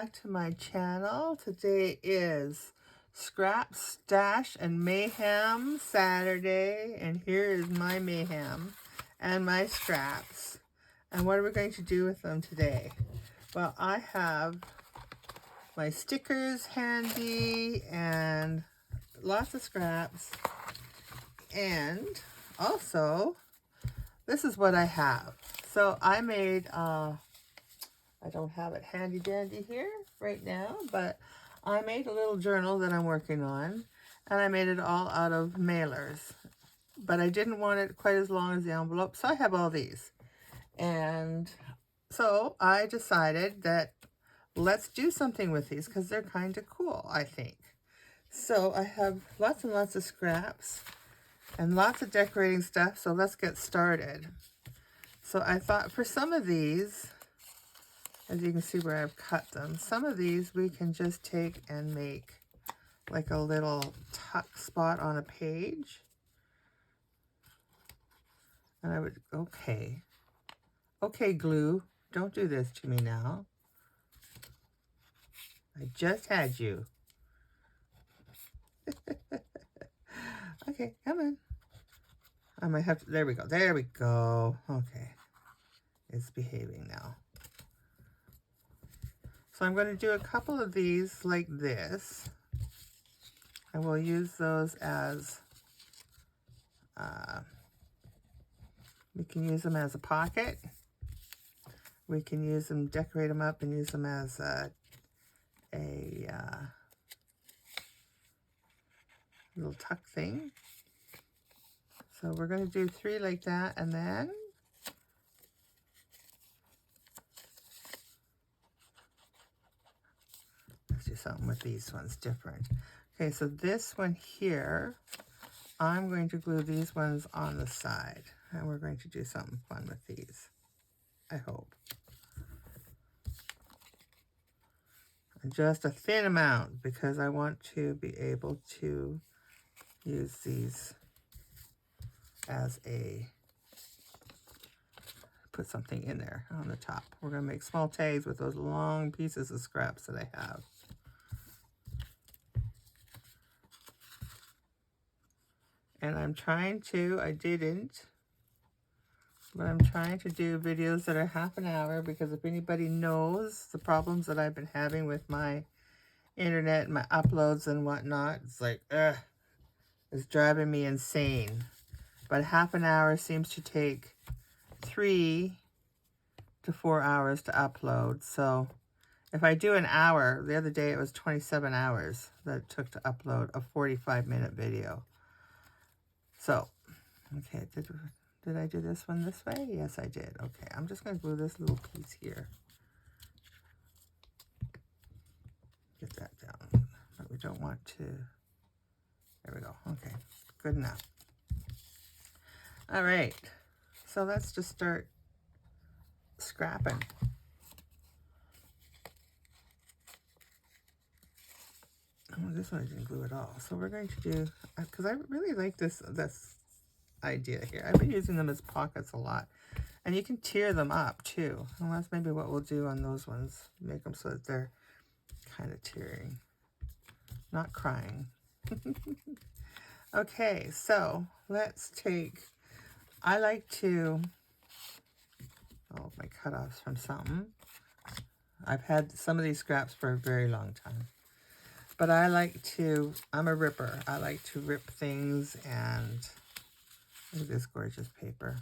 back to my channel. Today is Scraps Stash and Mayhem Saturday, and here is my mayhem and my scraps. And what are we going to do with them today? Well, I have my stickers handy and lots of scraps, and also this is what I have. So I made I don't have it handy dandy here right now, but I made a little journal that I'm working on, and I made it all out of mailers, but I didn't want it quite as long as the envelope, so I have all these. And so I decided that let's do something with these because they're kind of cool, I think. So I have lots and lots of scraps and lots of decorating stuff, so let's get started. So I thought for some of these, as you can see where I've cut them, some of these we can just take and make like a little tuck spot on a page. And I would, okay, glue, don't do this to me now. I just had you. Okay, come on. I might have to, there we go. Okay, it's behaving now. So I'm going to do a couple of these like this. I will use those as, we can use them as a pocket. We can use them, decorate them up and use them as a little tuck thing. So we're going to do 3 like that, and then let's do something with these ones different. Okay, so this one here, I'm going to glue these ones on the side, and we're going to do something fun with these, I hope. And just a thin amount, because I want to be able to use these as a, put something in there on the top. We're going to make small tags with those long pieces of scraps that I have. And I'm trying to, I didn't, but I'm trying to do videos that are half an hour, because if anybody knows the problems that I've been having with my internet and my uploads and whatnot, it's like, it's driving me insane. But half an hour seems to take 3 to 4 hours to upload. So if I do an hour, the other day it was 27 hours that it took to upload a 45-minute video. So, okay, did I do this one this way? Yes, I did. Okay, I'm just going to glue this little piece here. Get that down. But we don't want to, there we go. Okay, good enough. All right, so let's just start scrapping. Oh, this one I didn't glue at all. So we're going to do, because I really like this idea here. I've been using them as pockets a lot. And you can tear them up too. And that's maybe what we'll do on those ones. Make them so that they're kind of tearing, not crying. Okay, so let's take, I like to, oh, my cutoffs from something. I've had some of these scraps for a very long time. But I like to, I'm a ripper. I like to rip things, and look at this gorgeous paper.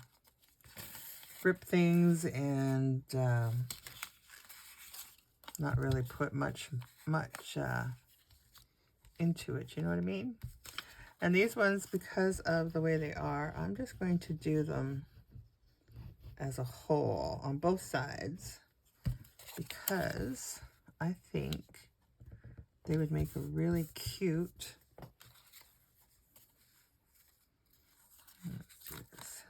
Rip things and not really put much into it, you know what I mean? And these ones, because of the way they are, I'm just going to do them as a whole on both sides, because I think they would make a really cute, let's do this.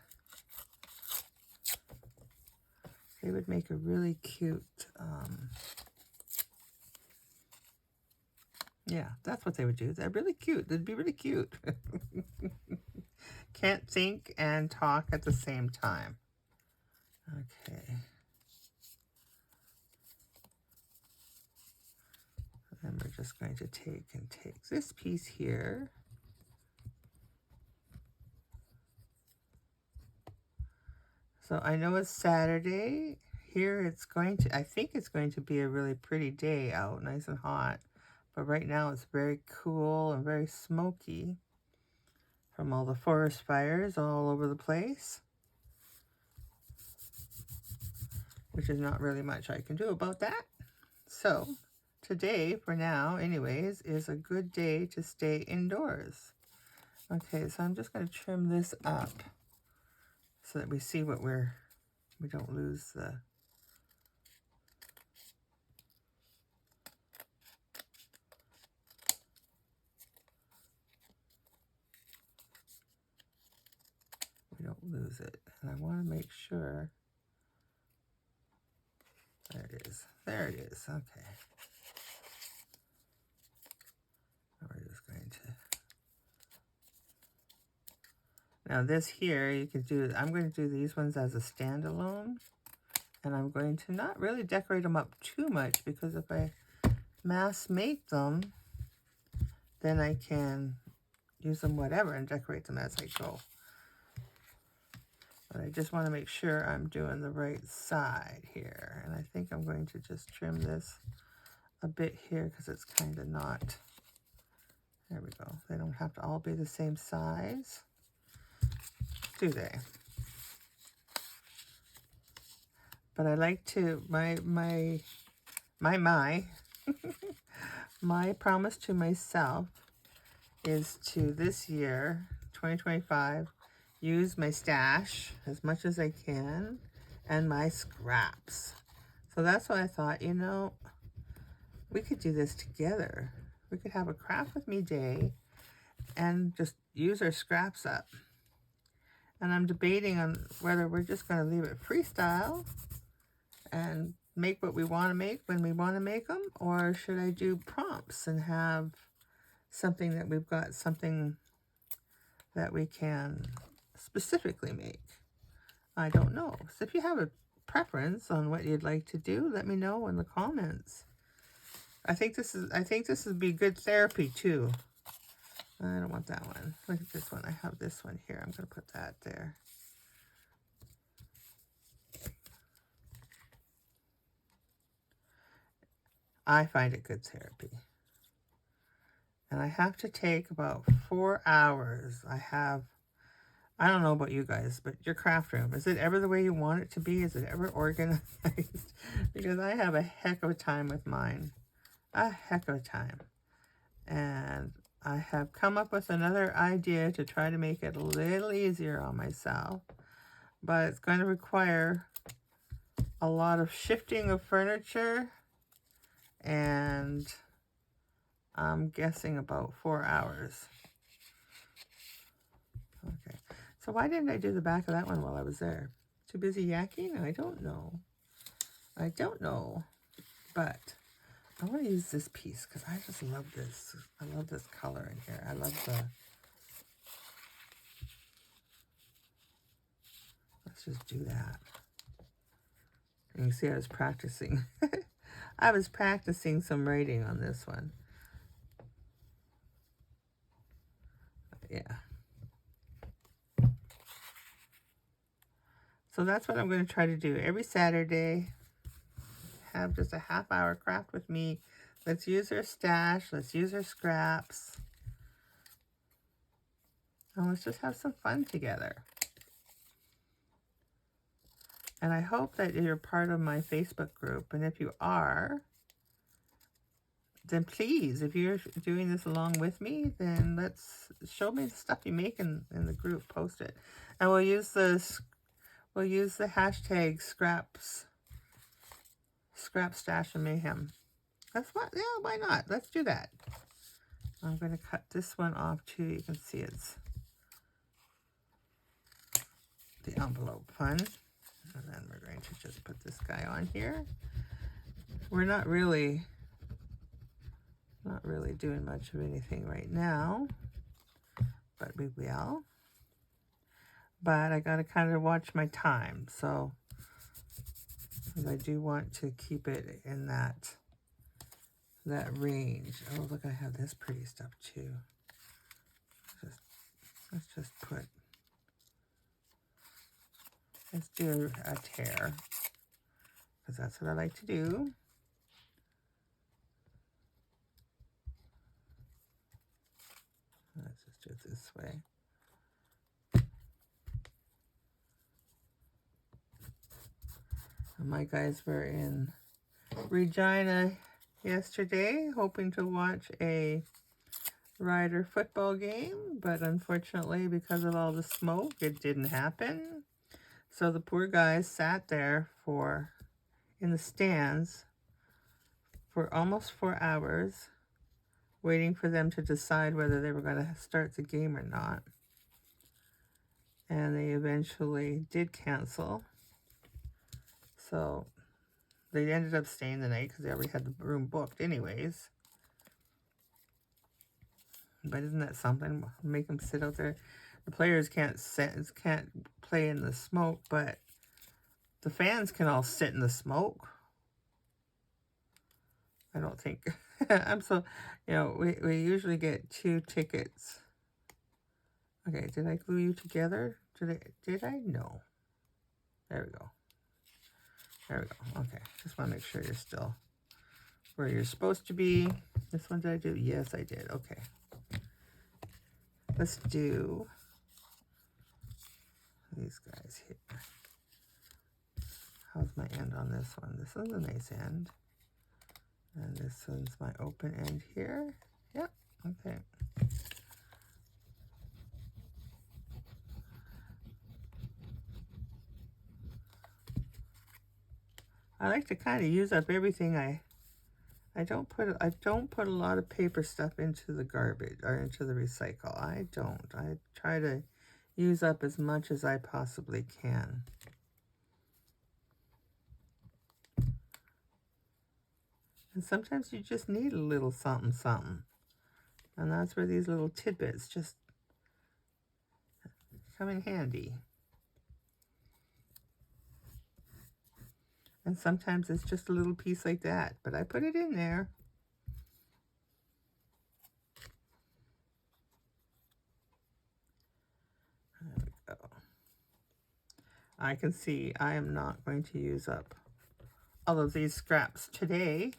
They would make a really cute, yeah, that's what they would do. They're really cute. They'd be really cute. Can't think and talk at the same time. Okay. And we're just going to take this piece here. So I know it's Saturday. Here it's going to, I think it's going to be a really pretty day out, nice and hot. But right now it's very cool and very smoky from all the forest fires all over the place, which is not really much I can do about that. So today, for now anyways, is a good day to stay indoors. Okay, so I'm just going to trim this up so that we see what we don't lose the... We don't lose it. And I want to make sure... There it is. There it is. Okay. Now we're just going to... Now this here, you can do... I'm going to do these ones as a standalone. And I'm going to not really decorate them up too much, because if I mass make them, then I can use them whatever and decorate them as I go. But I just want to make sure I'm doing the right side here. And I think I'm going to just trim this a bit here because it's kind of not... There we go. They don't have to all be the same size, do they? But I like to... My promise to myself is to this year, 2025, use my stash as much as I can and my scraps. So that's why I thought, you know, we could do this together. We could have a craft with me day and just use our scraps up. And I'm debating on whether we're just going to leave it freestyle and make what we want to make when we want to make them, or should I do prompts and have something that we've got something that we can specifically make. I don't know. So if you have a preference on what you'd like to do, let me know in the comments. I think this would be good therapy too. I don't want that one. Look at this one. I have this one here. I'm going to put that there. I find it good therapy. And I have to take about 4 hours. I don't know about you guys, but your craft room, is it ever the way you want it to be? Is it ever organized? Because I have a heck of a time with mine. A heck of a time. And I have come up with another idea to try to make it a little easier on myself. But it's going to require a lot of shifting of furniture. And I'm guessing about 4 hours. Okay. So why didn't I do the back of that one while I was there? Too busy yakking? I don't know. I don't know. But I want to use this piece because I just love this. I love this color in here. I love the... Let's just do that. And you see I was practicing. I was practicing some writing on this one. Yeah. So that's what I'm going to try to do every Saturday. Have just a half-hour craft with me. Let's use our stash. Let's use our scraps. And let's just have some fun together. And I hope that you're part of my Facebook group. And if you are, then please, if you're doing this along with me, then let's show me the stuff you make in the group. Post it. And we'll use the hashtag Scraps Stash and Mayhem. That's what, yeah, why not? Let's do that. I'm going to cut this one off too. You can see it's the envelope fun. And then we're going to just put this guy on here. We're not really doing much of anything right now, but we will. But I got to kind of watch my time, so I do want to keep it in that that range. Oh, look, I have this pretty stuff too. Let's just let's do a tear, because that's what I like to do. Let's just do it this way. My guys were in Regina yesterday, hoping to watch a Rider football game, but unfortunately, because of all the smoke, it didn't happen. So the poor guys sat there in the stands for almost 4 hours, waiting for them to decide whether they were going to start the game or not. And they eventually did cancel. So they ended up staying the night because they already had the room booked anyways. But isn't that something? Make them sit out there. The players can't play in the smoke, but the fans can all sit in the smoke. I don't think. I'm so, we usually get 2 tickets. Okay, did I glue you together? Did I? No. There we go. There we go. Okay, just want to make sure you're still where you're supposed to be. This one, did I do? Yes, I did. Okay. Let's do these guys here. How's my end on this one? This one's a nice end. And this one's my open end here. Yep, okay. I like to kind of use up everything I don't put a lot of paper stuff into the garbage or into the recycle. I don't. I try to use up as much as I possibly can. And sometimes you just need a little something, something. And that's where these little tidbits just come in handy. And sometimes it's just a little piece like that, but I put it in there. There we go. I can see I am not going to use up all of these scraps today,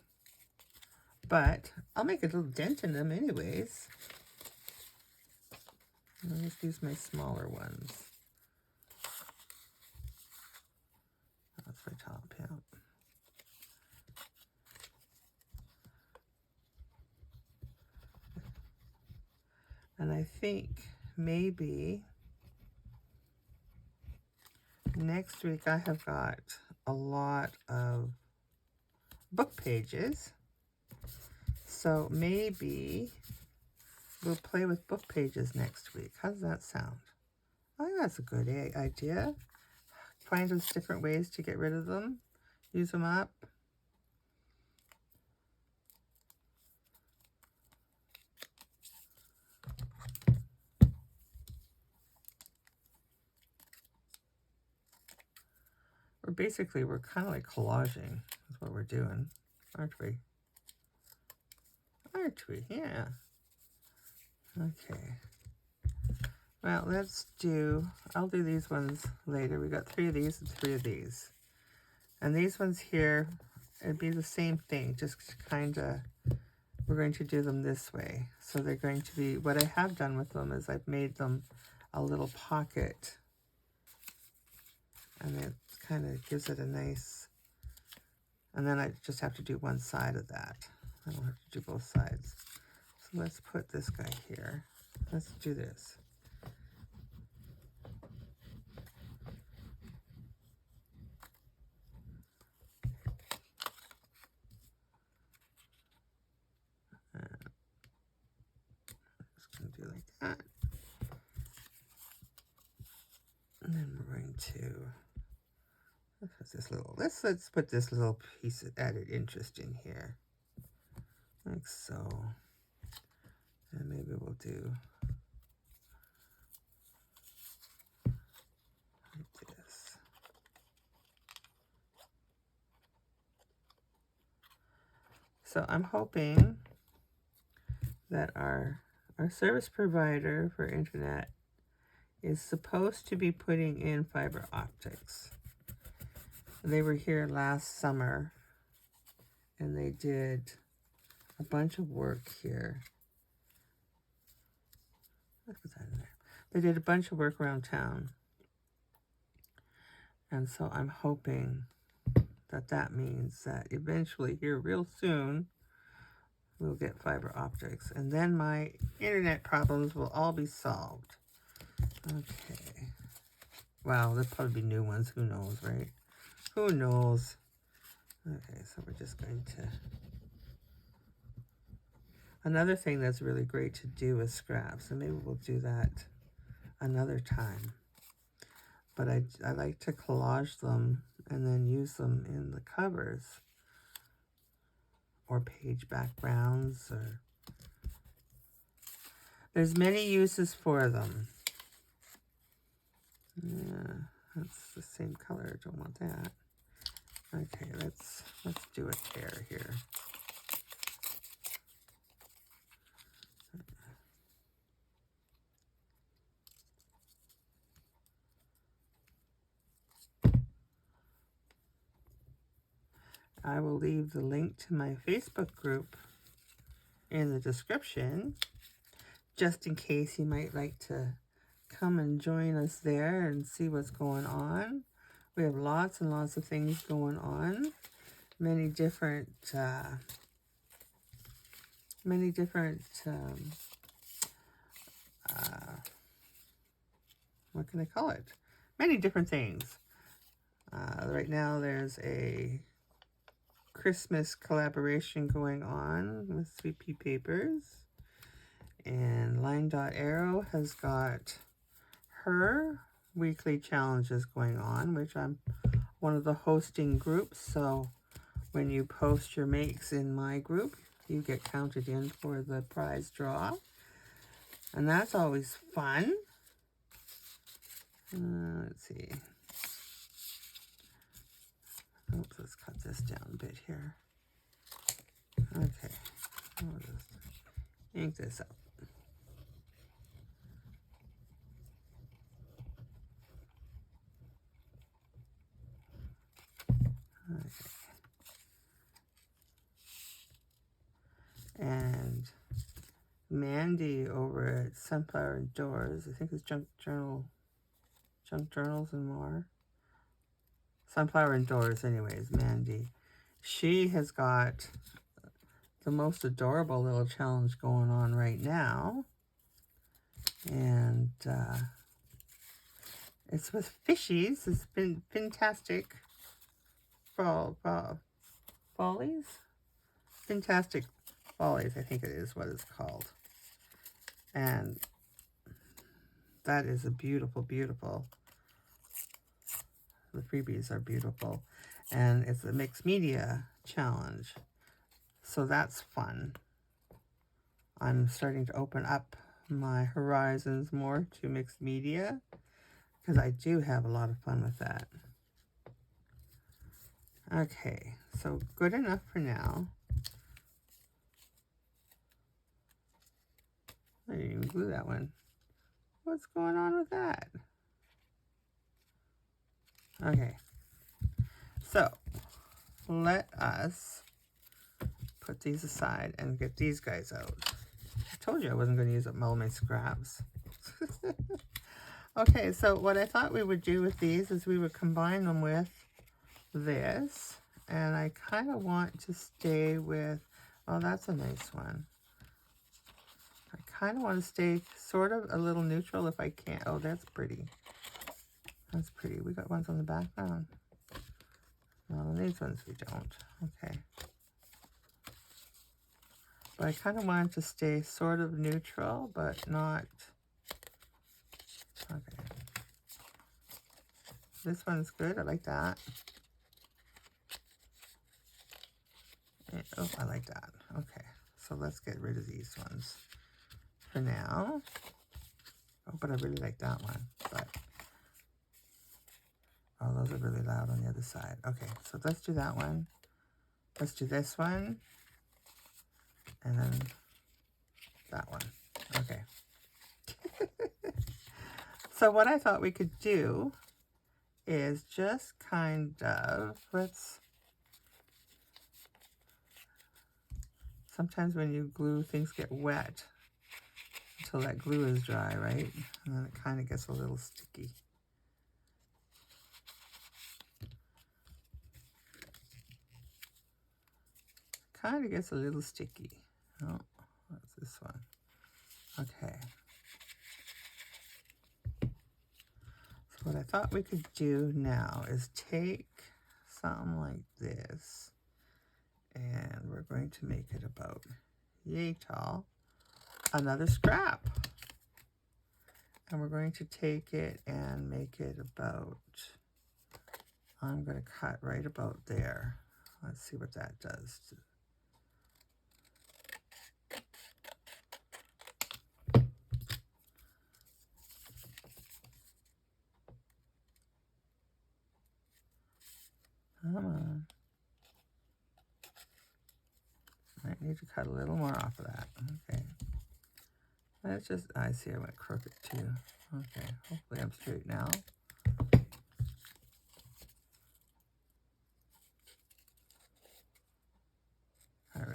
but I'll make a little dent in them anyways. I'll just use my smaller ones. That's my top, yeah. And I think maybe next week I have got a lot of book pages. So maybe we'll play with book pages next week. How does that sound? I think that's a good idea. Find us different ways to get rid of them. Use them up. We're kind of like collaging. That's what we're doing, aren't we? Aren't we? Yeah. Okay. Well, I'll do these ones later. We got 3 of these and 3 of these. And these ones here, it'd be the same thing, just kind of, we're going to do them this way. So they're going to be, what I have done with them is I've made them a little pocket. And it kind of gives it a nice, and then I just have to do one side of that. I don't have to do both sides. So let's put this guy here. Let's do this. Just going to do like that. And then we're going to, let's put this little piece of added interest in here. Like so. And maybe we'll do like this. So I'm hoping that our service provider for internet is supposed to be putting in fiber optics. They were here last summer and they did a bunch of work here. Let's put that in there. They did a bunch of work around town. And so I'm hoping that that means that eventually here real soon we'll get fiber optics. And then my internet problems will all be solved. Okay. Wow, there'll probably be new ones. Who knows, right? Who knows? Okay, so we're just going to... Another thing that's really great to do with scraps, and maybe we'll do that another time, but I like to collage them and then use them in the covers or page backgrounds, or there's many uses for them. Yeah, that's the same color. I don't want that. Okay, let's do a tear here. I will leave the link to my Facebook group in the description, just in case you might like to come and join us there and see what's going on. We have lots and lots of things going on. Many different what can I call it? Many different things. Right now there's a Christmas collaboration going on with Sweet Pea Papers. And Line Dot Arrow has got her weekly challenges going on, which I'm one of the hosting groups. So when you post your makes in my group, you get counted in for the prize draw. And that's always fun. Let's see. Oops, let's cut this down a bit here. Okay, I'll just ink this up. Okay. And Mandy over at Sunflower and Doors, I think it's Junk Journals and More. Sunflower and Doors, anyways, Mandy. She has got the most adorable little challenge going on right now. And it's with fishies. It's been fantastic. Follies? Fantastic Follies, I think it is what it's called. And that is a beautiful, beautiful. The freebies are beautiful. And it's a mixed media challenge. So that's fun. I'm starting to open up my horizons more to mixed media, because I do have a lot of fun with that. Okay, so good enough for now. I didn't even glue that one. What's going on with that? Okay, so let us put these aside and get these guys out. I told you I wasn't going to use up all my scraps. Okay, so what I thought we would do with these is we would combine them with this. And I kind of want to stay with, oh, that's a nice one. I kind of want to stay sort of a little neutral if I can. Oh, that's pretty. That's pretty. We got ones on the background. No, these ones we don't. Okay. But I kind of wanted to stay sort of neutral, but not. Okay. This one's good. I like that. And, oh, I like that. Okay. So let's get rid of these ones for now. Oh, but I really like that one. But oh, those are really loud on the other side. Okay, so let's do that one. Let's do this one. And then that one. Okay. So what I thought we could do is just kind of, sometimes when you glue, things get wet until that glue is dry, right? And then it kind of gets a little sticky. Kind of gets a little sticky. Oh, what's this one? Okay. So what I thought we could do now is take something like this, and we're going to make it about yay tall, another scrap. And we're going to take it and make it about, I'm going to cut right about there. Let's see what that does. Come on. Might need to cut a little more off of that. Okay. That's just, I see I went crooked too. Okay, hopefully I'm straight now. There we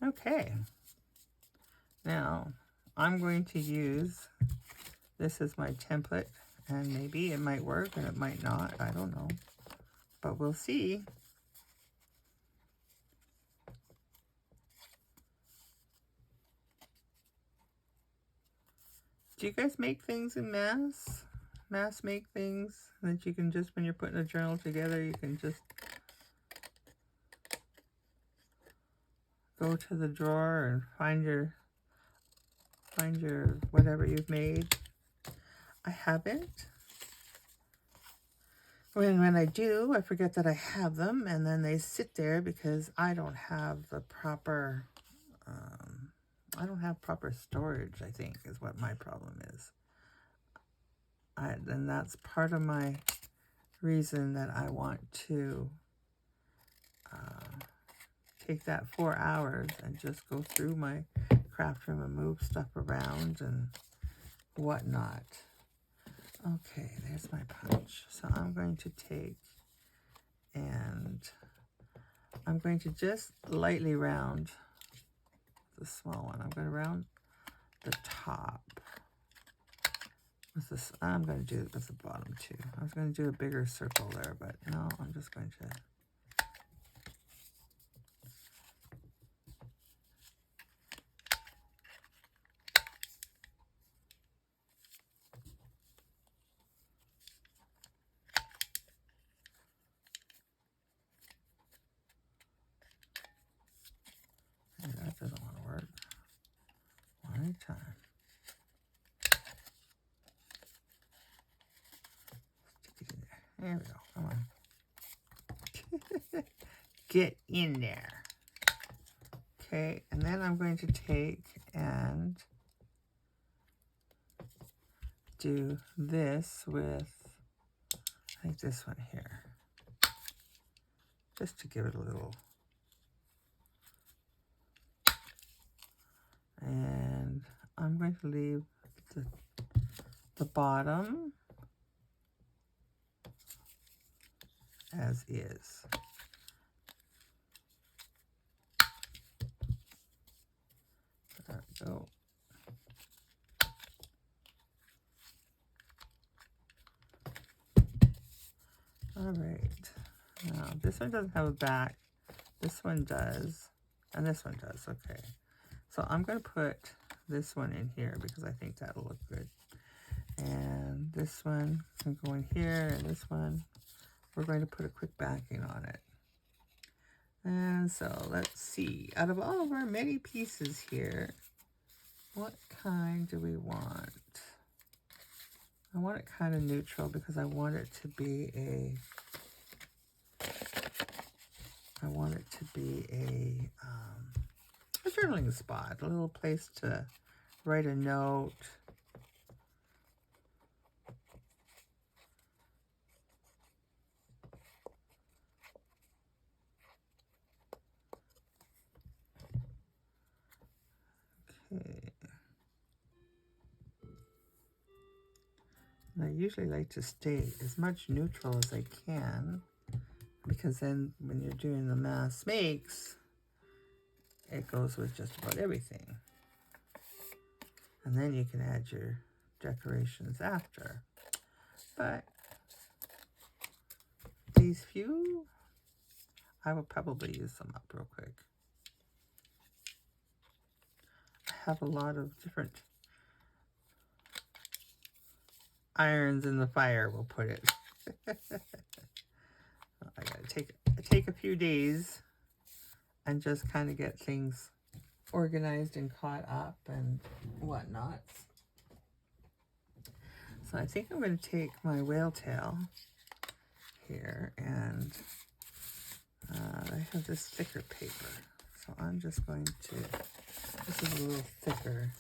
go. Okay. Now, I'm going to use this as my template, and maybe it might work and it might not. I don't know. But we'll see. Do you guys make things in mass? Mass make things that you can just, when you're putting a journal together, you can just go to the drawer and find your whatever you've made. I haven't. When I do, I forget that I have them, and then they sit there because I don't have the proper, I don't have proper storage, I think, is what my problem is. And that's part of my reason that I want to take that 4 hours and just go through my craft room and move stuff around and whatnot. Okay, there's my punch. So I'm going to take and I'm going to just lightly round the small one. I'm going to round the top with this. I'm going to do it with the bottom too. I was going to do a bigger circle there, but no, I'm just going to. That doesn't want to work. One at a time. Stick it in there. There we go. Come on. Get in there. Okay, and then I'm going to take and do this with, I think this one here. Just to give it a little. And I'm going to leave the bottom as is. There we go. All right. Now, this one doesn't have a back. This one does. And this one does. Okay. So I'm going to put this one in here because I think that'll look good. And this one can go in here, and this one, we're going to put a quick backing on it. And so let's see, out of all of our many pieces here, what kind do we want? I want it kind of neutral because I want it to be a, a journaling spot, a little place to write a note. And I usually like to stay as much neutral as I can, because then when you're doing the mass makes, it goes with just about everything. And then you can add your decorations after. But these few, I will probably use them up real quick. I have a lot of different irons in the fire, we'll put it. I gotta take a few days and just kind of get things organized and caught up and whatnot. So I think I'm going to take my whale tail here, and I have this thicker paper. So I'm just going to, this is a little thicker.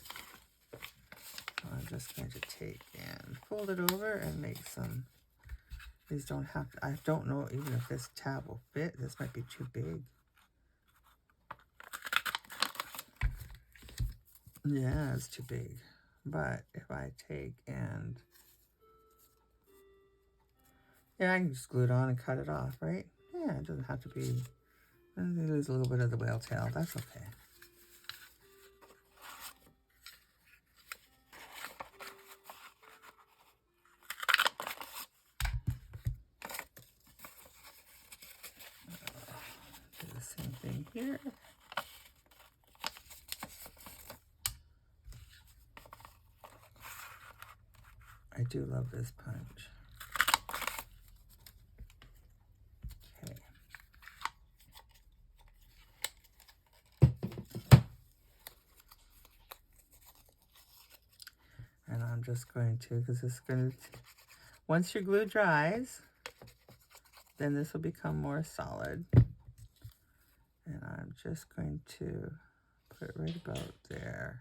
So I'm just going to take and fold it over and make some. These don't have to, I don't know even if this tab will fit. This might be too big. Yeah, it's too big. But if I take and, yeah, I can just glue it on and cut it off, right? Yeah, it doesn't have to be, and lose a little bit of the whale tail. That's okay. Do the same thing here. I do love this punch. Okay. And I'm just going to, because this is going to, once your glue dries, then this will become more solid. And I'm just going to put it right about there.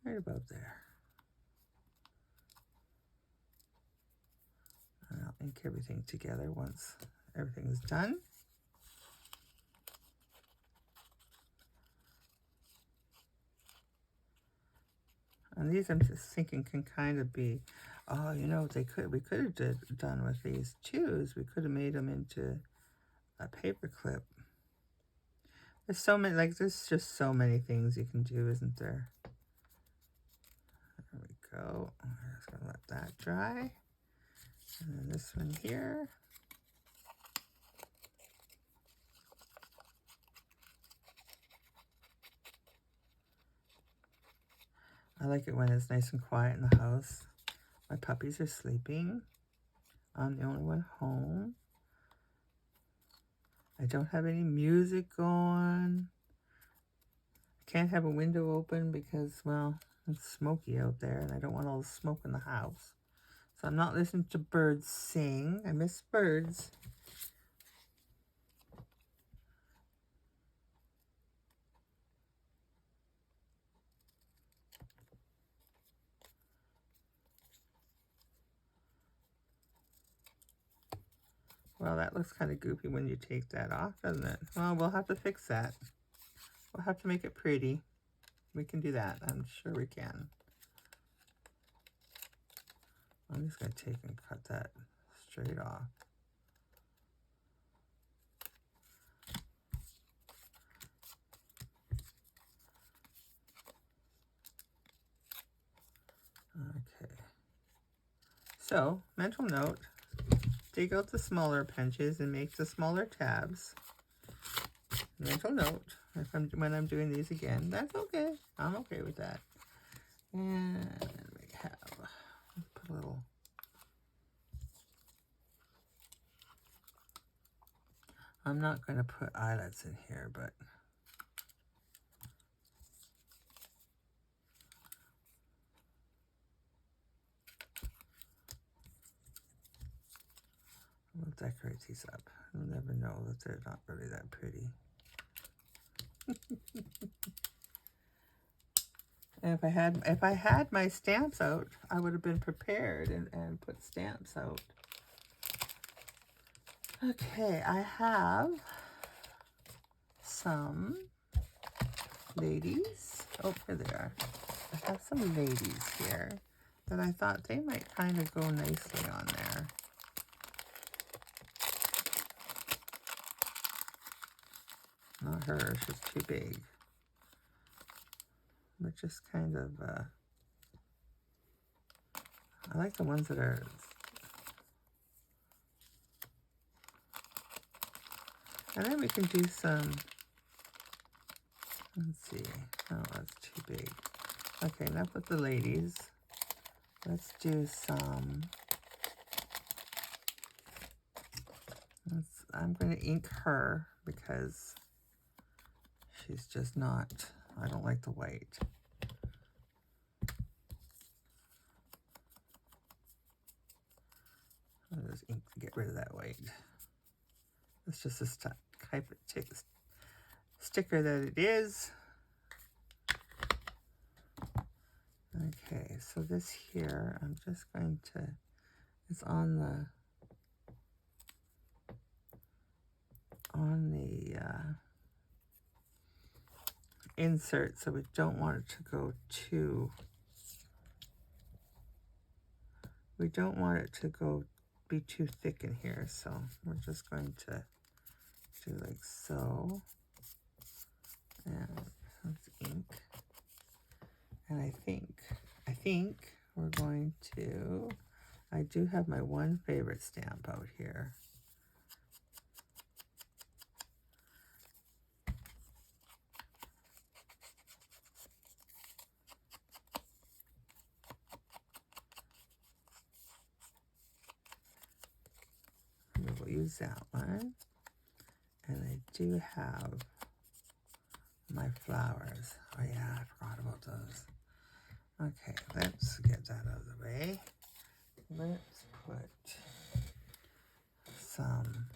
Right about there. And I'll ink everything together once everything is done. And these I'm just thinking can kind of be, oh, you know, we could have done with these twos. We could have made them into a paper clip. There's so many, like there's just so many things you can do, isn't there? There we go. I'm just gonna let that dry. And then this one here. I like it when it's nice and quiet in the house. My puppies are sleeping. I'm the only one home. I don't have any music going. I can't have a window open because, well, it's smoky out there and I don't want all the smoke in the house. So I'm not listening to birds sing. I miss birds. Well, that looks kind of goofy when you take that off, doesn't it? Well, we'll have to fix that. We'll have to make it pretty. We can do that. I'm sure we can. I'm just going to take and cut that straight off. Okay. So, mental note. Dig out the smaller punches and make the smaller tabs. Mental note, when I'm doing these again, that's okay. I'm okay with that. And we have, let's put a little, I'm not going to put eyelets in here, but we'll decorate these up. You'll never know that they're not really that pretty. And if I had my stamps out, I would have been prepared and put stamps out. Okay, I have some ladies. Oh, here they are. I have some ladies here that I thought they might kind of go nicely on there. Not her, she's too big. But just kind of, I like the ones that are, and then we can do some, let's see, oh, that's too big. Okay, enough with the ladies. Let's do some, I'm going to ink her because she's just not, I don't like the white. I'll just ink to get rid of that white. It's just this type of sticker that it is. Okay, so this here, I'm just going to, it's on the insert, so we don't want it to go too, be too thick in here, so we're just going to do like so, and let's ink, and I think we're going to, I do have my one favorite stamp out here. We'll use that one. And I do have my flowers. Oh yeah, I forgot about those. Okay, let's get that out of the way. Let's put some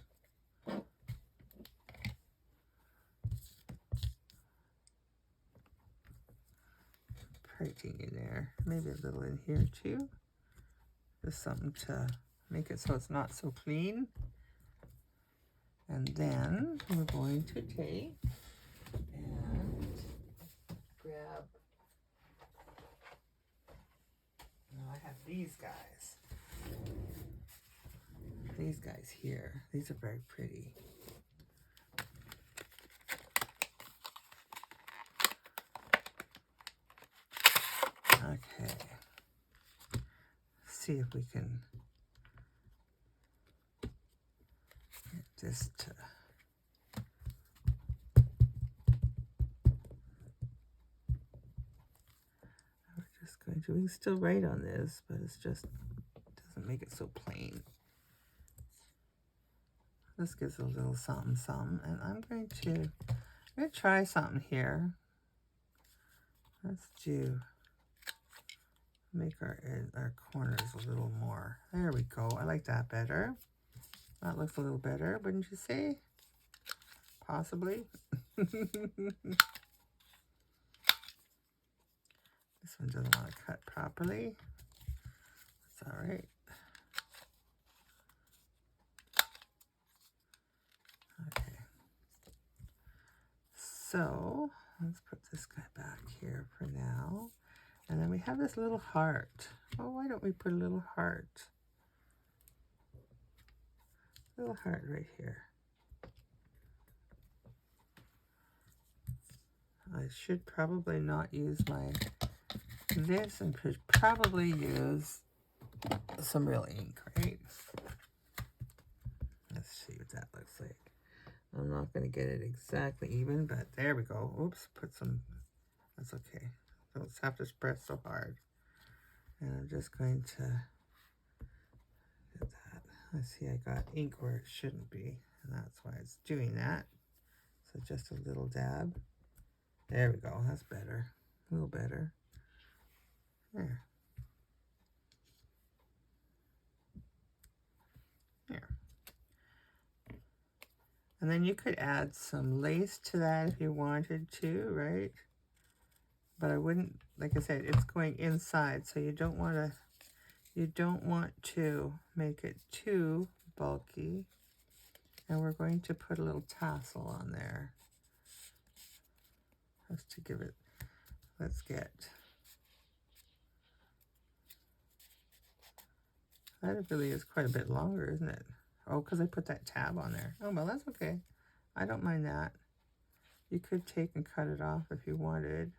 printing in there. Maybe a little in here too. Just something to make it so it's not so clean. And then we're going to take and grab, I have these guys. These guys here. These are very pretty. Okay. See if we can get this to, we're just going to, we can still write on this, but it's just, doesn't make it so plain. This gives a little something, something, and I'm going to try something here. Let's make our corners a little more. There we go. I like that better. That looks a little better, wouldn't you say? Possibly. This one doesn't want to cut properly. It's all right. Okay. So let's put this guy back here for now. And then we have this little heart. Oh, why don't we put a little heart? Little heart right here. I should probably not use this and could probably use some real ink, right? Let's see what that looks like. I'm not going to get it exactly even, but there we go. Oops, put some, that's okay. Don't have to press so hard. And I'm just going to get that. Let's see, I got ink where it shouldn't be, and that's why it's doing that. So just a little dab. There we go, that's better. A little better. There. There. And then you could add some lace to that if you wanted to, right? But I wouldn't, like I said, it's going inside, so you don't want to make it too bulky. And we're going to put a little tassel on there. Just to give it, let's get That really is quite a bit longer, isn't it? Oh, because I put that tab on there. Oh, well, that's okay. I don't mind that. You could take and cut it off if you wanted.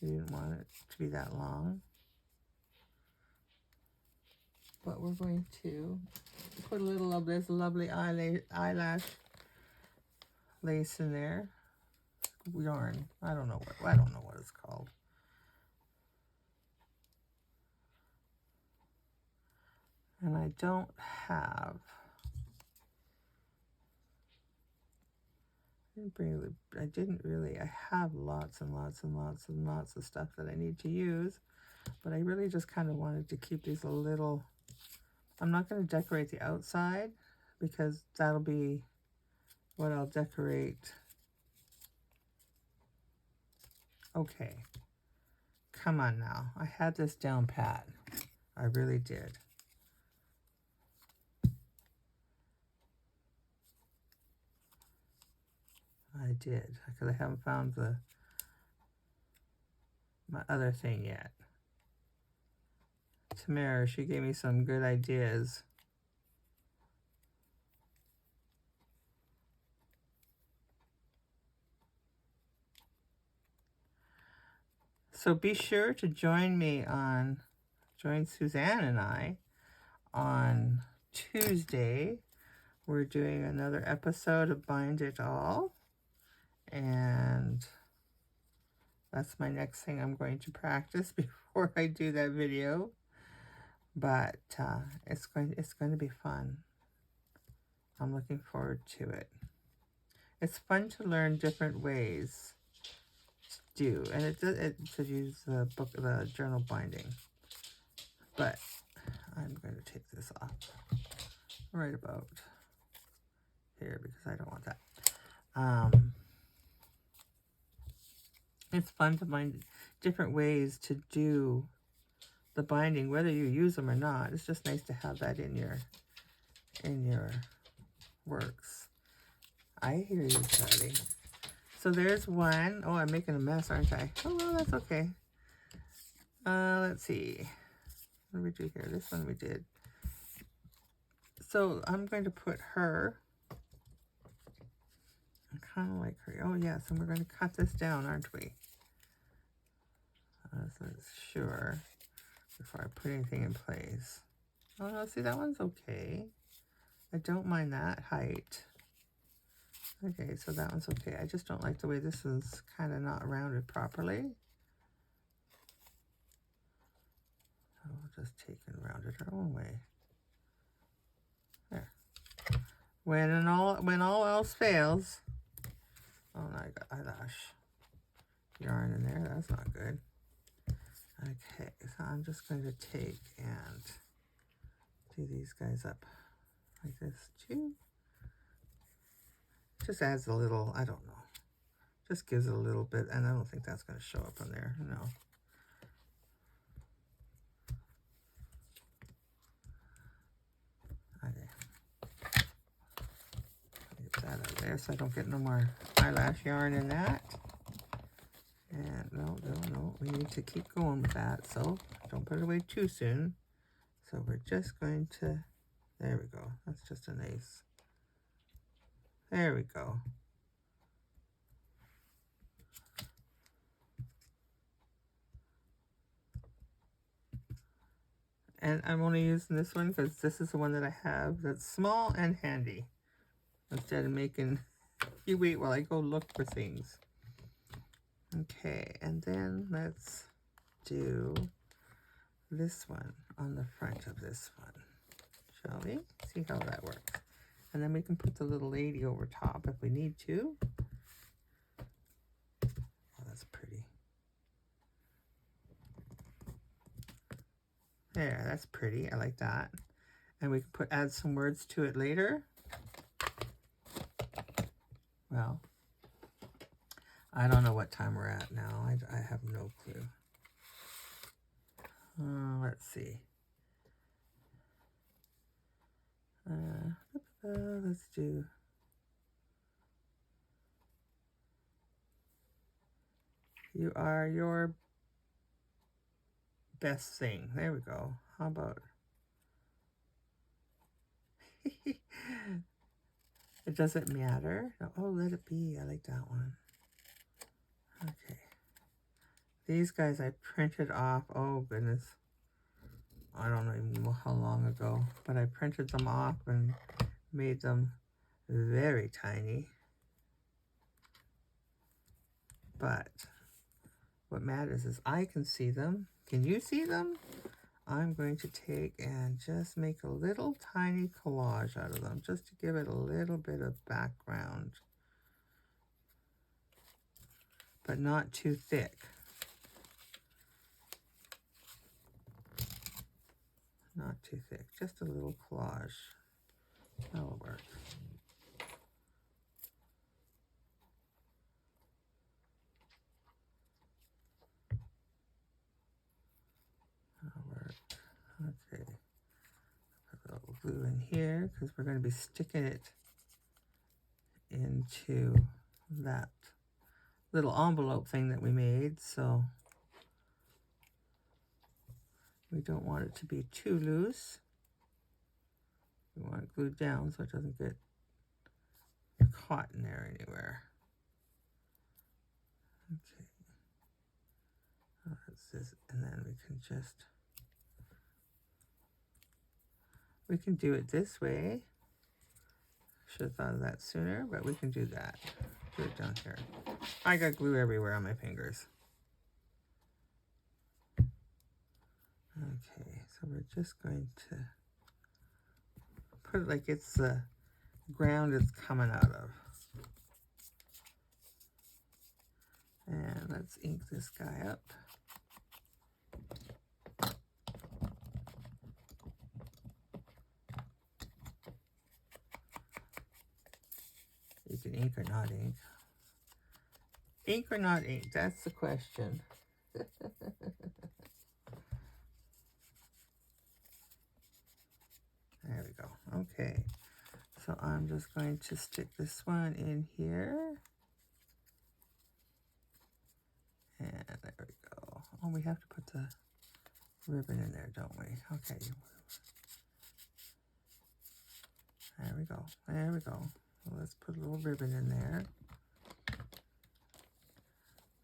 You didn't want it to be that long. But we're going to put a little of this lovely eyelash lace in there. Yarn. I don't know what it's called. And I don't have. I have lots and lots and lots and lots of stuff that I need to use, but I really just kind of wanted to keep these a little. I'm not going to decorate the outside because that'll be what I'll decorate. Okay, come on now. I had this down pat. I really did. I did, because I haven't found my other thing yet. Tamara, she gave me some good ideas. So be sure to join Suzanne and I on Tuesday. We're doing another episode of Bind It All. And that's my next thing I'm going to practice before I do that video. But it's going to be fun. I'm looking forward to it. It's fun to learn different ways to do, and to use the journal binding. But I'm going to take this off right about here because I don't want that. It's fun to find different ways to do the binding, whether you use them or not. It's just nice to have that in your works. I hear you, Charlie. So there's one. Oh, I'm making a mess, aren't I? Oh, well, that's okay. Let's see. What did we do here? This one we did. So I'm going to put her. I kind of like her. Oh, yes, and we're going to cut this down, aren't we? So sure. Before I put anything in place. Oh, no, see, that one's okay. I don't mind that height. Okay, so that one's okay. I just don't like the way this is kind of not rounded properly. So we'll just take and round it our own way. There. When all else fails. Oh, no, I got eyelash yarn in there. That's not good. Okay, so I'm just going to take and do these guys up like this too. Just adds a little, I don't know. Just gives it a little bit, and I don't think that's going to show up on there, no. Okay. Get that out of there so I don't get no more eyelash yarn in that. And no, we need to keep going with that, so don't put it away too soon. So we're just going to, there we go. That's just a nice, there we go. And I'm only using this one because this is the one that I have that's small and handy. Instead of making you wait while I go look for things. Okay, and then let's do this one on the front of this one. Shall we? See how that works. And then we can put the little lady over top if we need to. Oh, that's pretty. There, that's pretty. I like that. And we can add some words to it later. Well, I don't know what time we're at now. I have no clue. Let's see. Let's do. You are your best thing. There we go. How about It doesn't matter. Oh, let it be. I like that one. Okay. These guys I printed off. Oh, goodness. I don't even know how long ago. But I printed them off and made them very tiny. But what matters is I can see them. Can you see them? I'm going to take and just make a little tiny collage out of them, just to give it a little bit of background, but not too thick. Not too thick, just a little collage. That'll work. That'll work. Okay. Put a little glue in here because we're going to be sticking it into that little envelope thing that we made, so we don't want it to be too loose. We want it glued down so it doesn't get caught in there anywhere. Okay. That's this, and then we can just, we can do it this way. Should have thought of that sooner, but we can do that. Do it down here. I got glue everywhere on my fingers. Okay, so we're just going to put it like it's the ground it's coming out of. And let's ink this guy up. You can ink or not ink. Ink or not ink, that's the question. There we go. Okay, so I'm just going to stick this one in here. And there we go. Oh, we have to put the ribbon in there, don't we? Okay. There we go. There we go. Well, let's put a little ribbon in there.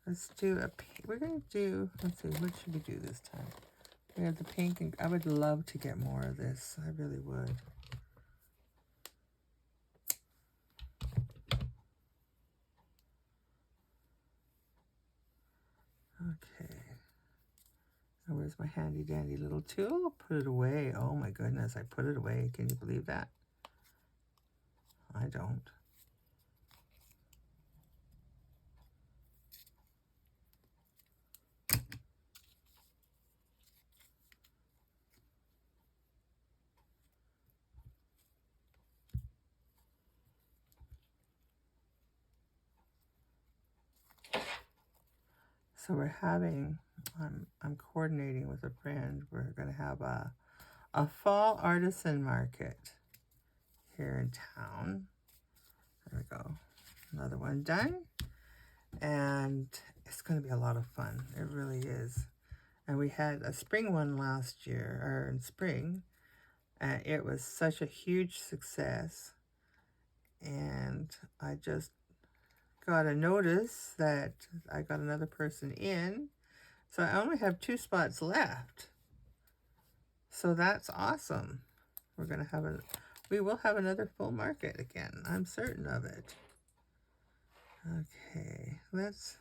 Let's do a pink. We're going to do, let's see, what should we do this time? We have the pink, and I would love to get more of this. I really would. Okay. Now where's my handy dandy little tool? Put it away. Oh my goodness, I put it away. Can you believe that? I don't. So we're having, I'm coordinating with a friend. We're going to have a fall artisan market here in town. There we go. Another one done. And it's going to be a lot of fun. It really is. And we had a spring one last year, or in spring, and it was such a huge success. And I just got a notice that I got another person in, so I only have 2 spots left. So that's awesome. We're gonna have we will have another full market again. I'm certain of it. Okay, let's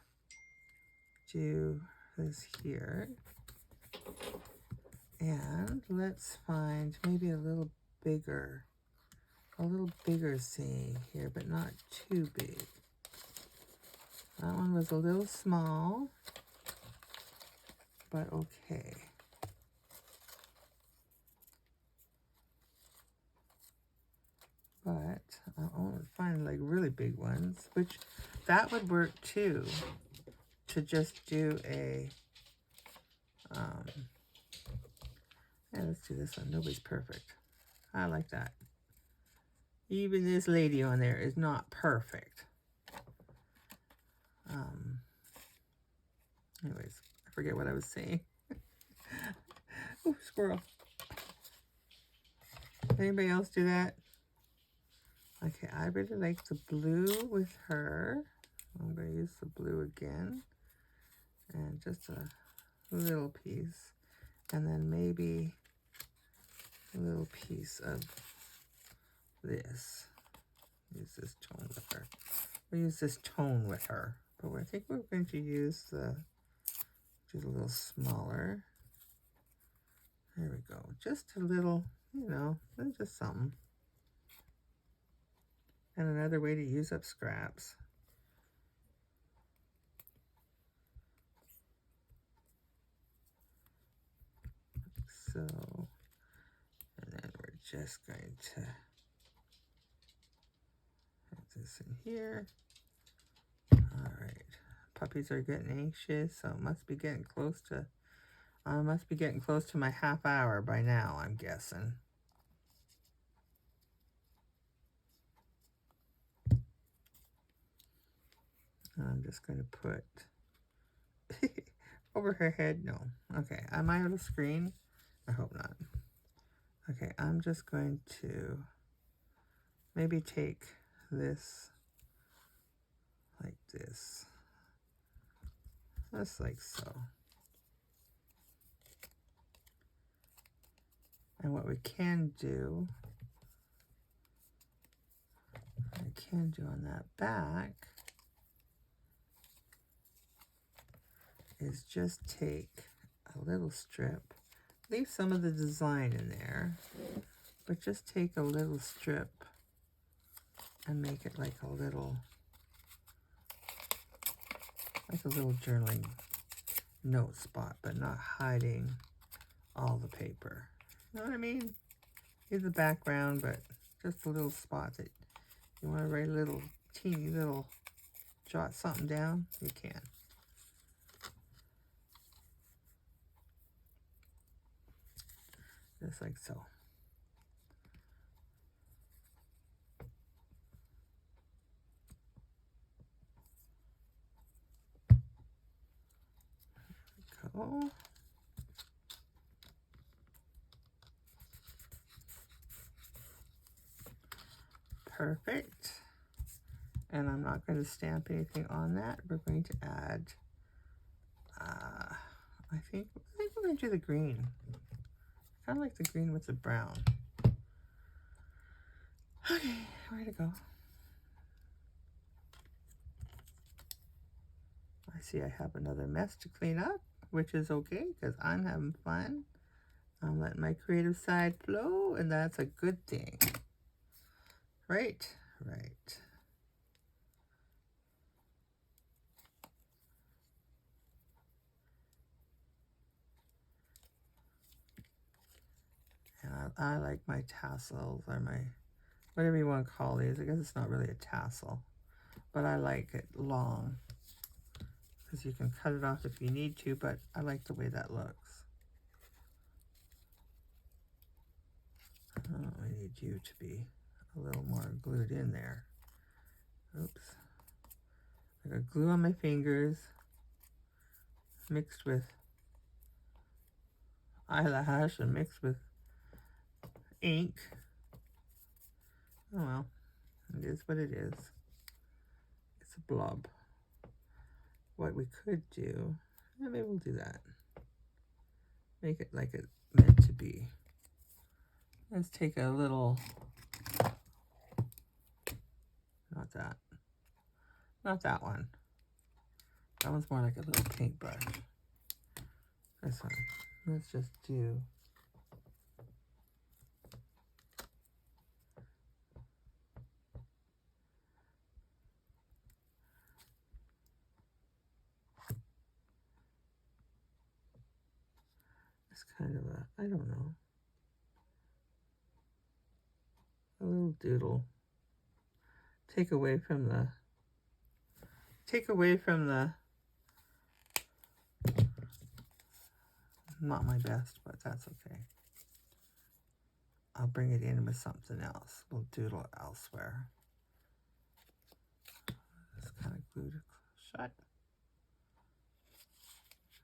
do this here, and let's find maybe a little bigger saying here, but not too big. That one was a little small, but okay. But I want to find like really big ones, which that would work too, to just do a, yeah, let's do this one. Nobody's perfect. I like that. Even this lady on there is not perfect. Anyways, I forget what I was saying. Oh, squirrel. Did anybody else do that? Okay, I really like the blue with her. I'm going to use the blue again. And just a little piece. And then maybe a little piece of this. Use this tone with her. We'll use this tone with her. But I think we're going to use the, just a little smaller. There we go. Just a little, you know, just something. And another way to use up scraps. So, and then we're just going to have this in here. All right. Puppies are getting anxious, so it must be getting close to, I must be getting close to my half hour by now, I'm guessing. I'm just going to put over her head. No. Okay. Am I on the screen? I hope not. Okay. I'm just going to maybe take this like this. Just like so. And what we can do, on that back is just take a little strip, leave some of the design in there, but just take a little strip and make it like a little journaling note spot, but not hiding all the paper. You know what I mean? Here's the background, but just a little spot that you want to write a little teeny little, jot something down, you can. Just like so. There we go. Perfect. And I'm not going to stamp anything on that. We're going to add, I think we're going to do the green. I kind of like the green with the brown. Okay, where to go? I see I have another mess to clean up, which is okay because I'm having fun. I'm letting my creative side flow, and that's a good thing. Right, right. And I like my tassels, or my, whatever you want to call these. I guess it's not really a tassel, but I like it long because you can cut it off if you need to, but I like the way that looks. Oh, I need you to be a little more glued in there. Oops. I got glue on my fingers mixed with eyelash and mixed with ink. Oh well, it is what it is. It's a blob. What we could do, maybe we'll do that. Make it like it's meant to be. Let's take a little, not that one. That one's more like a little paintbrush. This one, let's just do it's kind of a, I don't know, a little doodle. Take away from the, not my best, but that's okay. I'll bring it in with something else. We'll doodle it elsewhere. Just kind of glued it shut.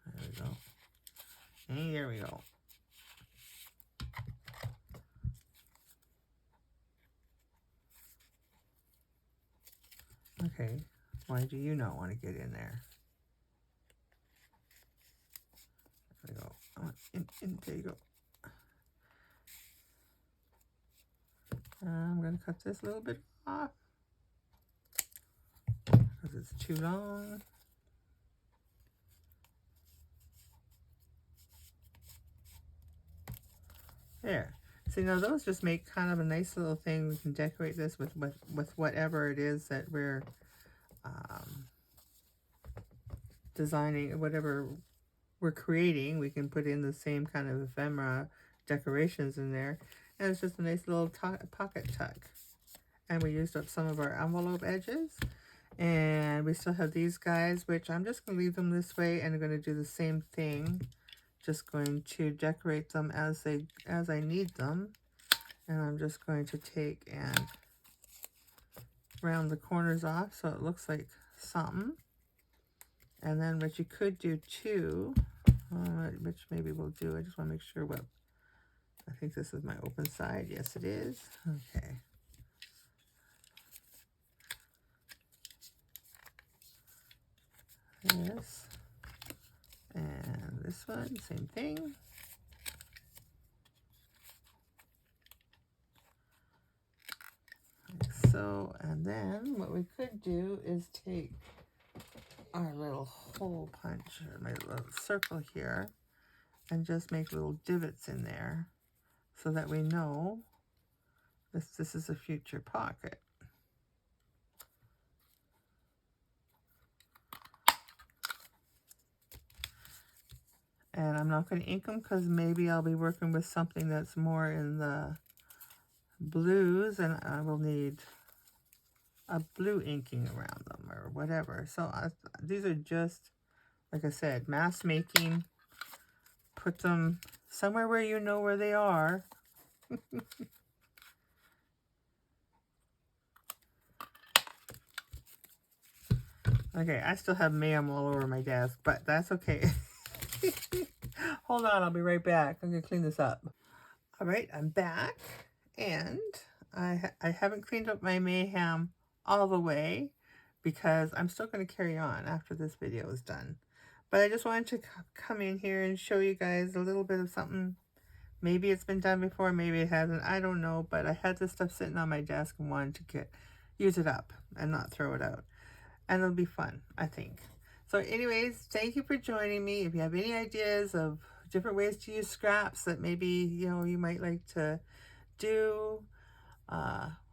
There we go. And there we go. Okay, why do you not want to get in there? There we go. There you go. I'm going to cut this a little bit off because it's too long. There. See, now those just make kind of a nice little thing. We can decorate this with whatever it is that we're designing, whatever we're creating. We can put in the same kind of ephemera decorations in there. And it's just a nice little pocket tuck. And we used up some of our envelope edges. And we still have these guys, which I'm just going to leave them this way. And I'm going to do the same thing. Just going to decorate them as I need them. And I'm just going to take and round the corners off so it looks like something. And then what you could do too, which maybe we'll do, I just want to make sure what, I think this is my open side. Yes, it is. Okay. This. And this one, same thing. Like so, and then what we could do is take our little hole punch, or my little circle here, and just make little divots in there so that we know this is a future pocket. And I'm not going to ink them because maybe I'll be working with something that's more in the blues, and I will need a blue inking around them or whatever. So these are just, like I said, mass making. Put them somewhere where you know where they are. Okay, I still have mayhem all over my desk, but that's okay. Hold on, I'll be right back. I'm going to clean this up. All right, I'm back, and I haven't cleaned up my mayhem all the way because I'm still going to carry on after this video is done. But I just wanted to come in here and show you guys a little bit of something. Maybe it's been done before, maybe it hasn't. I don't know, but I had this stuff sitting on my desk and wanted to use it up and not throw it out. And it'll be fun, I think. So anyways, thank you for joining me. If you have any ideas of different ways to use scraps that maybe, you know, you might like to do,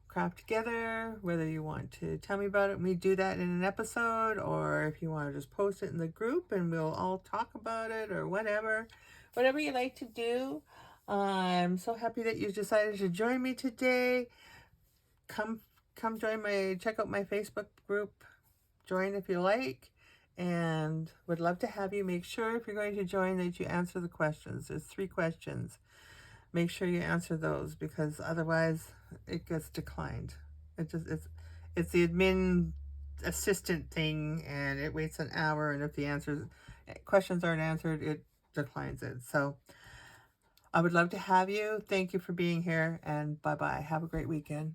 craft together, whether you want to tell me about it and we do that in an episode, or if you want to just post it in the group and we'll all talk about it, or whatever you like to do. I'm so happy that you decided to join me today. Come join check out my Facebook group. Join if you like, and would love to have you. Make sure if you're going to join that you answer the questions. There's 3 questions. Make sure you answer those because otherwise it gets declined. It's the admin assistant thing, and it waits an hour, and if the questions aren't answered, it declines it. So I would love to have you. Thank you for being here, and bye-bye. Have a great weekend.